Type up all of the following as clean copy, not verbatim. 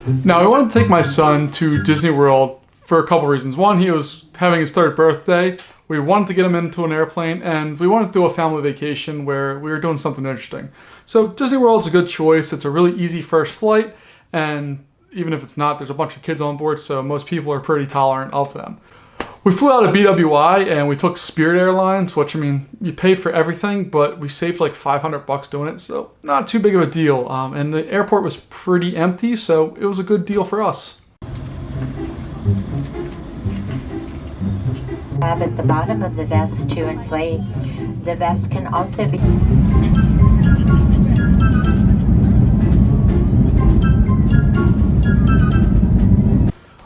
Now, I wanted to take my son to Disney World for a couple reasons. One, he was having his 3rd birthday. We wanted to get him into an airplane, and we wanted to do a family vacation where we were doing something interesting. So Disney World's a good choice. It's a really easy first flight, and even if it's not, there's a bunch of kids on board, so most people are pretty tolerant of them. We flew out of BWI and we took Spirit Airlines, which, I mean, you pay for everything, but we saved like $500 doing it, so not too big of a deal. And the airport was pretty empty, so it was a good deal for us. At the bottom of the vest to inflate. The vest can also be...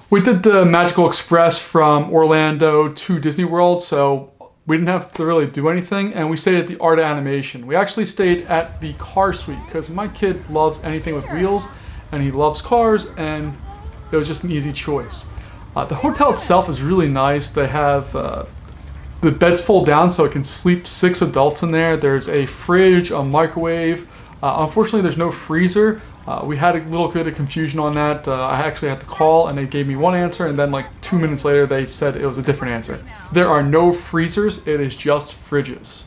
We did the Magical Express from Orlando to Disney World, so we didn't have to really do anything, and we stayed at the Art of Animation. We actually stayed at the car suite because my kid loves anything with wheels, and he loves cars, and it was just an easy choice. The hotel itself is really nice. They have the beds fold down so it can sleep 6 adults in there. There's a fridge, a microwave. Unfortunately, there's no freezer. We had a little bit of confusion on that. I actually had to call and they gave me one answer, and then like 2 minutes later they said it was a different answer. There are no freezers, it is just fridges.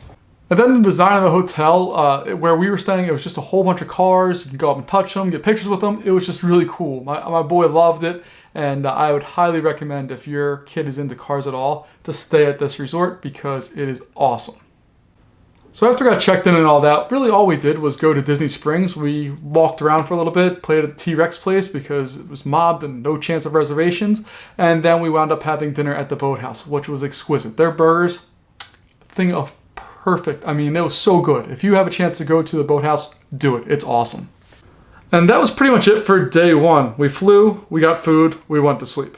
And then the design of the hotel, where we were staying, it was just a whole bunch of cars. You can go up and touch them, get pictures with them. It was just really cool. My boy loved it, and I would highly recommend, if your kid is into cars at all, to stay at this resort because it is awesome. So after I got checked in and all that, really all we did was go to Disney Springs. We walked around for a little bit, played at the T-Rex place because it was mobbed and no chance of reservations. And then we wound up having dinner at the Boathouse, which was exquisite. Their burgers, thing of perfect. I mean, it was so good. If you have a chance to go to the Boathouse, do it. It's awesome. And that was pretty much it for day 1. We flew, we got food, we went to sleep.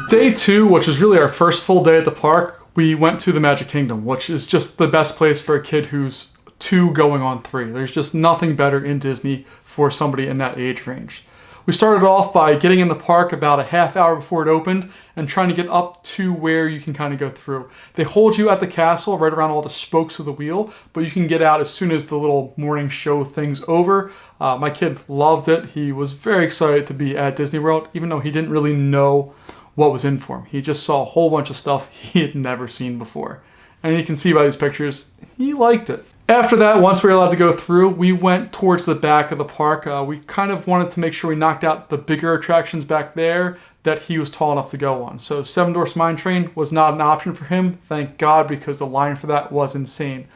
Day 2, which was really our first full day at the park, we went to the Magic Kingdom, which is just the best place for a kid who's 2 going on 3. There's just nothing better in Disney for somebody in that age range. We started off by getting in the park about a half hour before it opened and trying to get up to where you can kind of go through. They hold you at the castle right around all the spokes of the wheel, but you can get out as soon as the little morning show thing's over. My kid loved it. He was very excited to be at Disney World, even though he didn't really know what was in for him. He just saw a whole bunch of stuff he had never seen before. And you can see by these pictures, he liked it. After that, once we were allowed to go through, we went towards the back of the park. We kind of wanted to make sure we knocked out the bigger attractions back there that he was tall enough to go on. So Seven Dwarfs Mine Train was not an option for him, thank God, because the line for that was insane.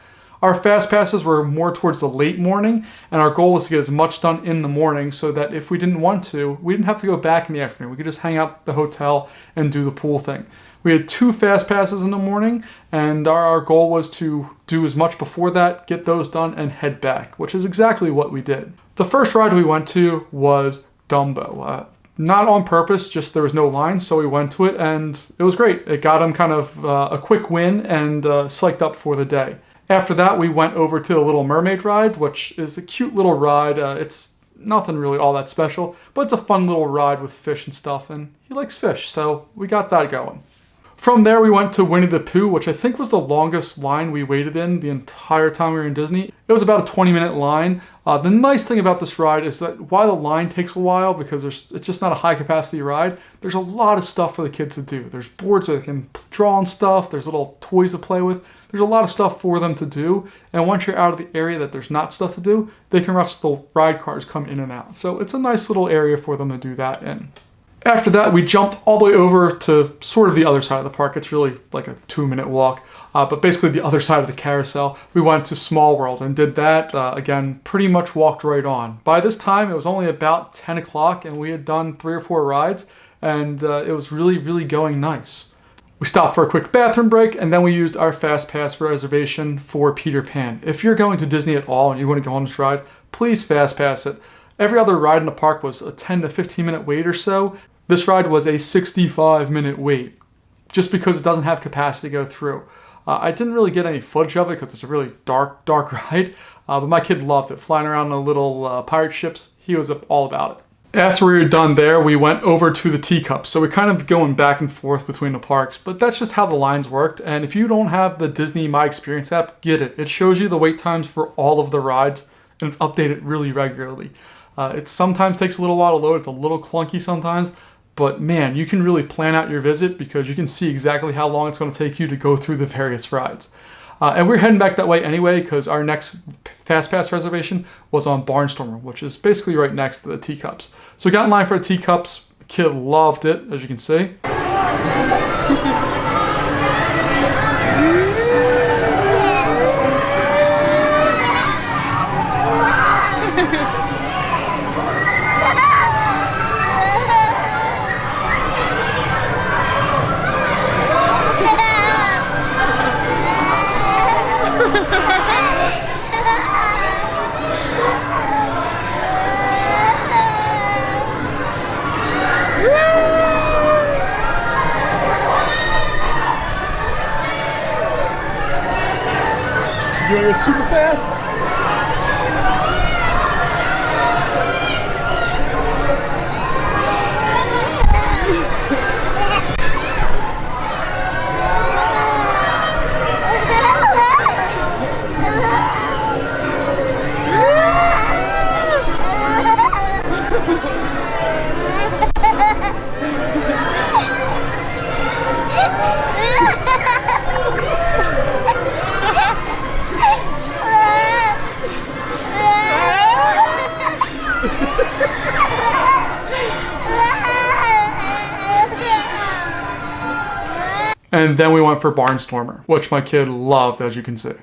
Our fast passes were more towards the late morning, and our goal was to get as much done in the morning so that if we didn't want to, we didn't have to go back in the afternoon. We could just hang out at the hotel and do the pool thing. We had 2 fast passes in the morning, and our goal was to do as much before that, get those done, and head back, which is exactly what we did. The first ride we went to was Dumbo. Not on purpose, just there was no line, so we went to it, and it was great. It got him kind of a quick win and psyched up for the day. After that, we went over to the Little Mermaid ride, which is a cute little ride. It's nothing really all that special, but it's a fun little ride with fish and stuff, and he likes fish, so we got that going. From there, we went to Winnie the Pooh, which I think was the longest line we waited in the entire time we were in Disney. It was about a 20-minute line. The nice thing about this ride is that while the line takes a while, because it's just not a high-capacity ride, there's a lot of stuff for the kids to do. There's boards where they can draw on stuff. There's little toys to play with. There's a lot of stuff for them to do. And once you're out of the area that there's not stuff to do, they can watch the ride cars come in and out. So it's a nice little area for them to do that in. After that, we jumped all the way over to sort of the other side of the park. It's really like a 2-minute walk, but basically the other side of the carousel. We went to Small World and did that. Again, pretty much walked right on. By this time, it was only about 10 o'clock and we had done 3 or 4 rides, and it was really, really going nice. We stopped for a quick bathroom break, and then we used our Fast Pass reservation for Peter Pan. If you're going to Disney at all and you want to go on this ride, please Fast Pass it. Every other ride in the park was a 10 to 15 minute wait or so. This ride was a 65-minute wait, just because it doesn't have capacity to go through. I didn't really get any footage of it because it's a really dark ride, but my kid loved it. Flying around in the little pirate ships, he was all about it. After we were done there, we went over to the teacups. So we're kind of going back and forth between the parks, but that's just how the lines worked. And if you don't have the Disney My Experience app, get it. It shows you the wait times for all of the rides, and it's updated really regularly. It sometimes takes a little while to load. It's a little clunky sometimes. But man, you can really plan out your visit because you can see exactly how long it's going to take you to go through the various rides. And we're heading back that way anyway because our next Fast Pass reservation was on Barnstormer, which is basically right next to the teacups. So we got in line for the teacups. The kid loved it, as you can see. You want to go super fast? And then we went for Barnstormer, which my kid loved, as you can see.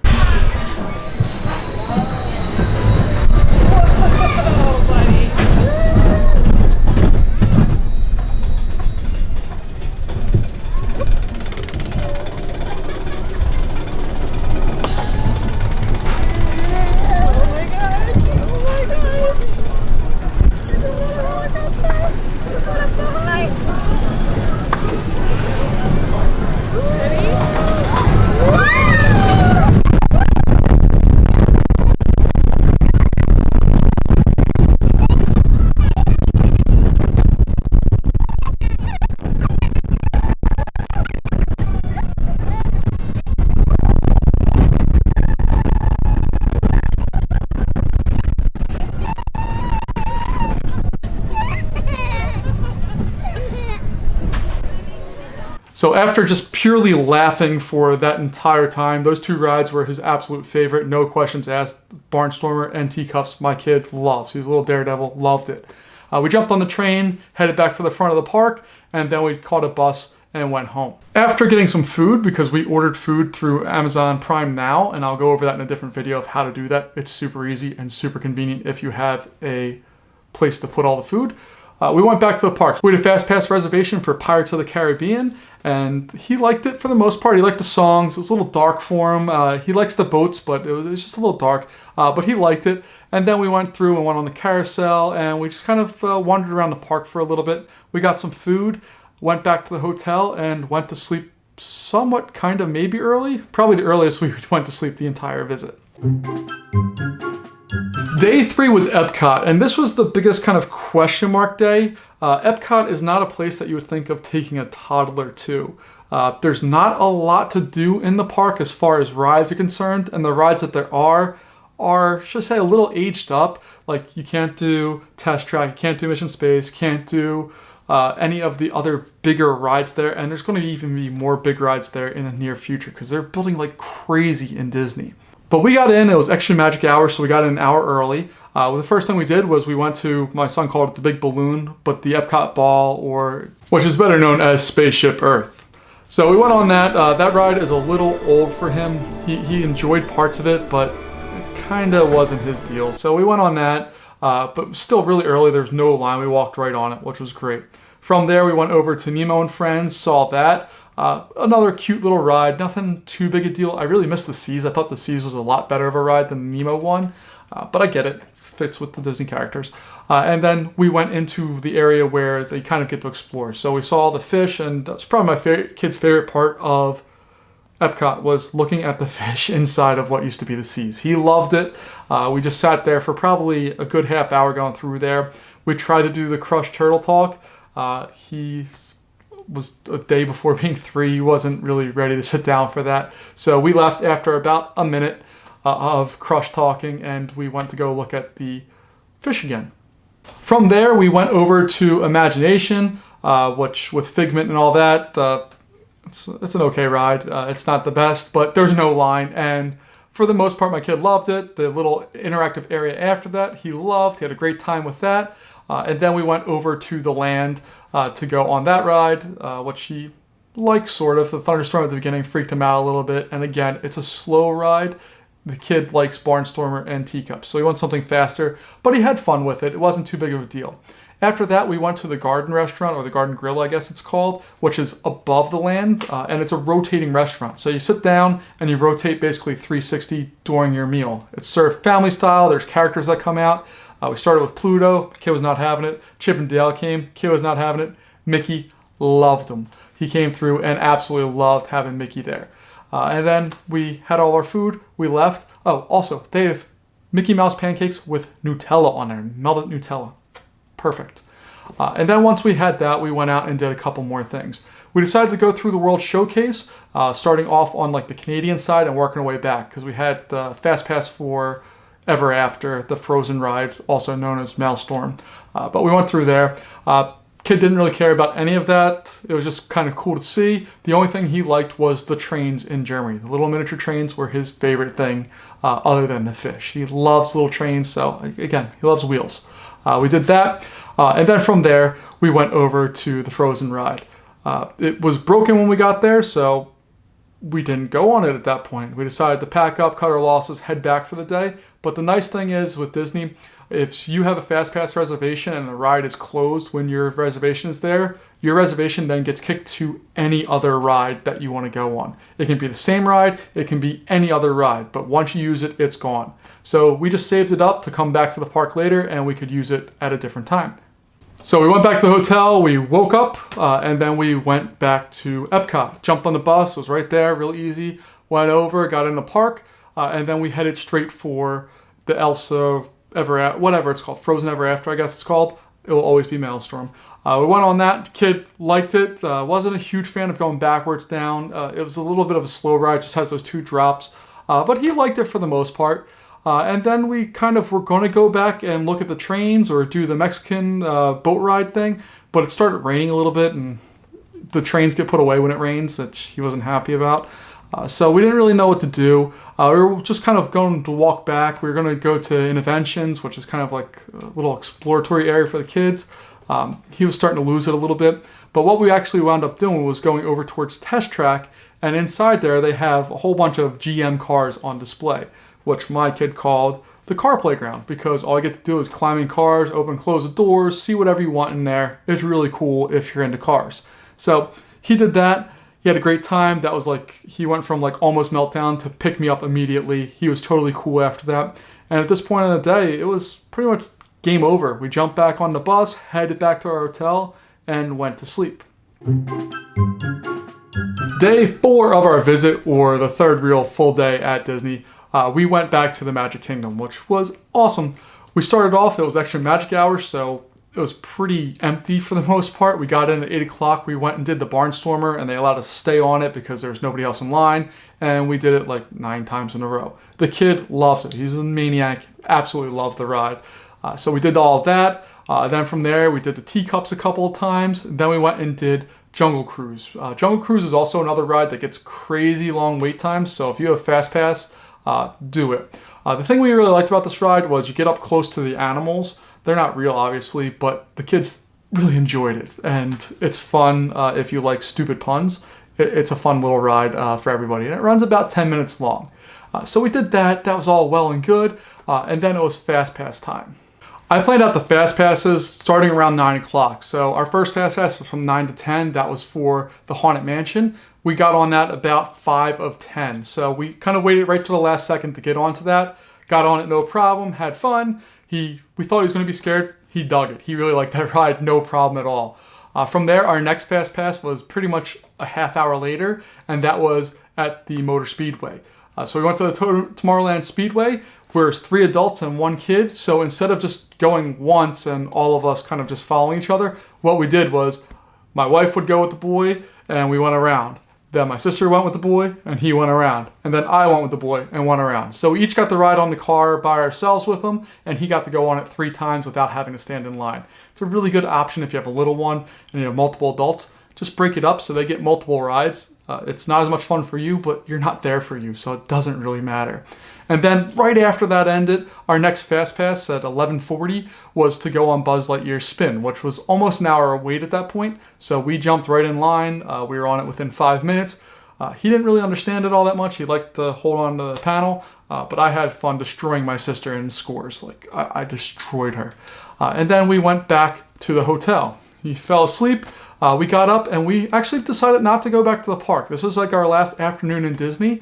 So after just purely laughing for that entire time, those two rides were his absolute favorite, no questions asked. Barnstormer and Teacups, my kid loves. He was a little daredevil, loved it. We jumped on the train, headed back to the front of the park, and then we caught a bus and went home. After getting some food, because we ordered food through Amazon Prime Now, and I'll go over that in a different video of how to do that. It's super easy and super convenient if you have a place to put all the food. We went back to the park. We had a Fast Pass reservation for Pirates of the Caribbean, and he liked it for the most part. He liked the songs. It was a little dark for him. He likes the boats, but it was just a little dark. But he liked it. And then we went through and went on the carousel, and we just kind of wandered around the park for a little bit. We got some food, went back to the hotel, and went to sleep somewhat kind of maybe early. Probably the earliest we went to sleep the entire visit. Day 3 was EPCOT, and this was the biggest kind of question mark day. EPCOT is not a place that you would think of taking a toddler to. There's not a lot to do in the park as far as rides are concerned, and the rides that there are, should I say, a little aged up. Like you can't do Test Track, you can't do Mission Space, can't do any of the other bigger rides there, and there's going to even be more big rides there in the near future because they're building like crazy in Disney. But we got in, it was extra magic hour, so we got in an hour early. The first thing we did was we went to, my son called it the Big Balloon, but the EPCOT Ball, or which is better known as Spaceship Earth. So we went on that. That ride is a little old for him. He enjoyed parts of it, but it kind of wasn't his deal. So we went on that, but still really early. There's no line. We walked right on it, which was great. From there, we went over to Nemo and Friends, saw that. Another cute little ride, nothing too big a deal. I really missed the Seas. I thought the Seas was a lot better of a ride than the Nemo one, but I get it. It fits with the Disney characters. And then we went into the area where they kind of get to explore. So we saw the fish, and that's probably my kid's favorite part of EPCOT was looking at the fish inside of what used to be the Seas. He loved it. We just sat there for probably a good half hour going through there. We tried to do the crushed turtle talk. He was a day before being 3. He wasn't really ready to sit down for that. So we left after about a minute of crush talking, and we went to go look at the fish again. From there, we went over to Imagination, which with Figment and all that, it's an okay ride. It's not the best, but there's no line. And for the most part, my kid loved it. The little interactive area after that, he loved. He had a great time with that. And then we went over to the land to go on that ride, which he liked sort of. The thunderstorm at the beginning freaked him out a little bit. And again, it's a slow ride. The kid likes Barnstormer and Teacups, so he wants something faster, but he had fun with it. It wasn't too big of a deal. After that, we went to the Garden Restaurant, or the Garden Grill, I guess it's called, which is above the land, and it's a rotating restaurant. So you sit down and you rotate basically 360 during your meal. It's served family style. There's characters that come out. We started with Pluto. Kid was not having it. Chip and Dale came. Kid was not having it. Mickey loved him. He came through and absolutely loved having Mickey there. And then we had all our food. We left. Oh, also, they have Mickey Mouse pancakes with Nutella on there. Melted Nutella. Perfect. And then once we had that, we went out and did a couple more things. We decided to go through the World Showcase, starting off on like the Canadian side and working our way back, because we had Fast Pass for Ever After, the Frozen ride, also known as Maelstrom. But we went through there. Kid didn't really care about any of that. It was just kind of cool to see. The only thing he liked was the trains in Germany. The little miniature trains were his favorite thing, other than the fish. He loves little trains, so again, he loves wheels. We did that, and then from there, we went over to the Frozen ride. It was broken when we got there, so we didn't go on it at that point. We decided to pack up, cut our losses, head back for the day. But the nice thing is with Disney, if you have a Fast Pass reservation and the ride is closed when your reservation is there, your reservation then gets kicked to any other ride that you want to go on. It can be the same ride, it can be any other ride, but once you use it, it's gone. So we just saved it up to come back to the park later and we could use it at a different time. So we went back to the hotel, we woke up, and then we went back to EPCOT. Jumped on the bus, it was right there, real easy. Went over, got in the park, and then we headed straight for the Elsa whatever it's called, Frozen Ever After, I guess it's called. It will always be Maelstrom. We went on that. The kid liked it. Wasn't a huge fan of going backwards down. It was a little bit of a slow ride, just has those 2 drops. But he liked it for the most part. And then we kind of were going to go back and look at the trains or do the Mexican boat ride thing. But it started raining a little bit, and the trains get put away when it rains, which he wasn't happy about. So we didn't really know what to do. We were just kind of going to walk back. We were going to go to Innoventions, which is kind of like a little exploratory area for the kids. He was starting to lose it a little bit. But what we actually wound up doing was going over towards Test Track. And inside there, they have a whole bunch of GM cars on display, which my kid called the car playground, because all you get to do is climb in cars, open and close the doors, see whatever you want in there. It's really cool if you're into cars. So he did that. He had a great time. That was like, he went from like almost meltdown to pick me up immediately. He was totally cool after that. And at this point in the day, it was pretty much game over. We jumped back on the bus, headed back to our hotel, and went to sleep. Day 4 of our visit, or the third real full day at Disney, we went back to the Magic Kingdom, which was awesome. We started off, it was actually magic hours, so it was pretty empty for the most part. We got in at 8 o'clock. We went and did the Barnstormer, and they allowed us to stay on it because there was nobody else in line. And we did it like 9 times in a row. The kid loves it. He's a maniac. Absolutely loved the ride. So we did all of that. Then from there, we did the Teacups a couple of times. Then we went and did Jungle Cruise. Jungle Cruise is also another ride that gets crazy long wait times. So if you have Fast Pass, do it. The thing we really liked about this ride was you get up close to the animals. They're not real, obviously, but the kids really enjoyed it. And it's fun if you like stupid puns. It's a fun little ride for everybody. And it runs about 10 minutes long. So we did that. That was all well and good. And then it was Fast Pass time. I planned out the Fast Passes starting around 9 o'clock. So our first Fast Pass was from 9 to 10. That was for the Haunted Mansion. We got on that about 5 of 10. So we kind of waited right to the last second to get onto that. Got on it no problem, had fun. We thought he was going to be scared. He dug it. He really liked that ride, no problem at all. From there, our next Fast Pass was pretty much a half hour later, and that was at the Motor Speedway. So we went to the Tomorrowland Speedway, where it's 3 adults and 1 kid. So instead of just going once and all of us kind of just following each other, what we did was my wife would go with the boy, and we went around. Then my sister went with the boy and he went around. And then I went with the boy and went around. So we each got to ride on the car by ourselves with him, and he got to go on it 3 times without having to stand in line. It's a really good option if you have a little one and you have multiple adults. Just break it up so they get multiple rides. It's not as much fun for you, but you're not there for you, so it doesn't really matter. And then right after that ended, our next Fast Pass at 11:40 was to go on Buzz Lightyear's spin, which was almost an hour wait at that point. So we jumped right in line. We were on it within 5 minutes. He didn't really understand it all that much. He liked to hold on to the panel, but I had fun destroying my sister in scores. Like, I destroyed her. And then we went back to the hotel. He fell asleep. We got up and we actually decided not to go back to the park. This was like our last afternoon in Disney.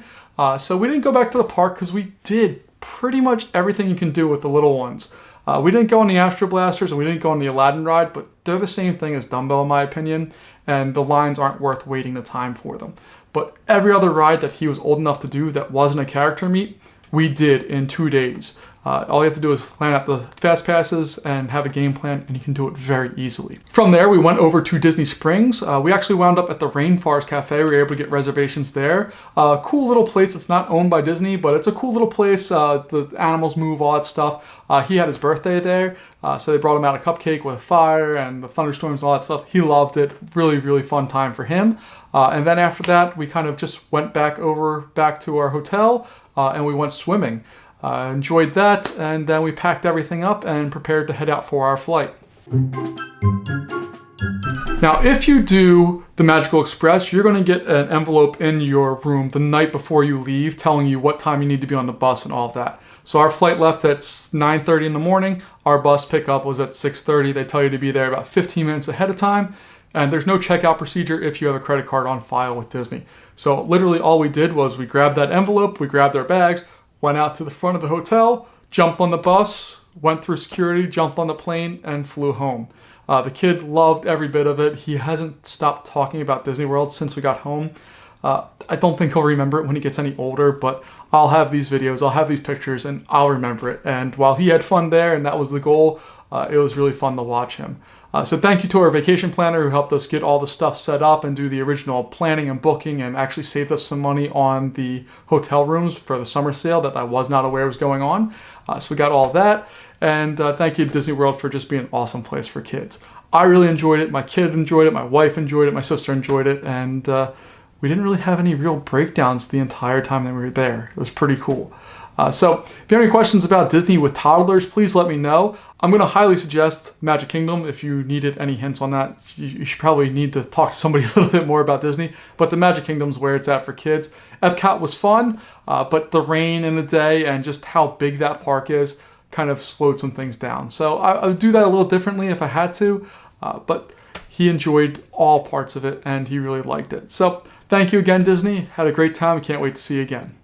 So we didn't go back to the park because we did pretty much everything you can do with the little ones. We didn't go on the Astro Blasters and we didn't go on the Aladdin ride, but they're the same thing as Dumbo in my opinion, and the lines aren't worth waiting the time for them. But every other ride that he was old enough to do that wasn't a character meet, we did in 2 days. All you have to do is plan out the Fast Passes and have a game plan, and you can do it very easily. From there, we went over to Disney Springs. We actually wound up at the Rainforest Cafe. We were able to get reservations there. Cool little place. It's not owned by Disney, but it's a cool little place. The animals move, all that stuff. He had his birthday there, so they brought him out a cupcake with fire and the thunderstorms and all that stuff. He loved it. Really, really fun time for him. And then after that, we kind of just went back to our hotel, and we went swimming. Enjoyed that, and then we packed everything up and prepared to head out for our flight. Now, if you do the Magical Express, you're going to get an envelope in your room the night before you leave telling you what time you need to be on the bus and all of that. So our flight left at 9:30 in the morning. Our bus pickup was at 6:30. They tell you to be there about 15 minutes ahead of time. And there's no checkout procedure if you have a credit card on file with Disney. So literally all we did was we grabbed that envelope, we grabbed our bags, went out to the front of the hotel, jumped on the bus, went through security, jumped on the plane, and flew home. The kid loved every bit of it. He hasn't stopped talking about Disney World since we got home. I don't think he'll remember it when he gets any older, but I'll have these videos, I'll have these pictures, and I'll remember it. And while he had fun there, and that was the goal, it was really fun to watch him. So thank you to our vacation planner who helped us get all the stuff set up and do the original planning and booking, and actually saved us some money on the hotel rooms for the summer sale that I was not aware was going on. So we got all that. And thank you to Disney World for just being an awesome place for kids. I really enjoyed it. My kid enjoyed it. My wife enjoyed it. My sister enjoyed it. And we didn't really have any real breakdowns the entire time that we were there. It was pretty cool. So if you have any questions about Disney with toddlers, please let me know. I'm going to highly suggest Magic Kingdom. If you needed any hints on that, you should probably need to talk to somebody a little bit more about Disney. But the Magic Kingdom's where it's at for kids. EPCOT was fun, but the rain in the day and just how big that park is kind of slowed some things down. So I would do that a little differently if I had to, but he enjoyed all parts of it and he really liked it. So thank you again, Disney. Had a great time. Can't wait to see you again.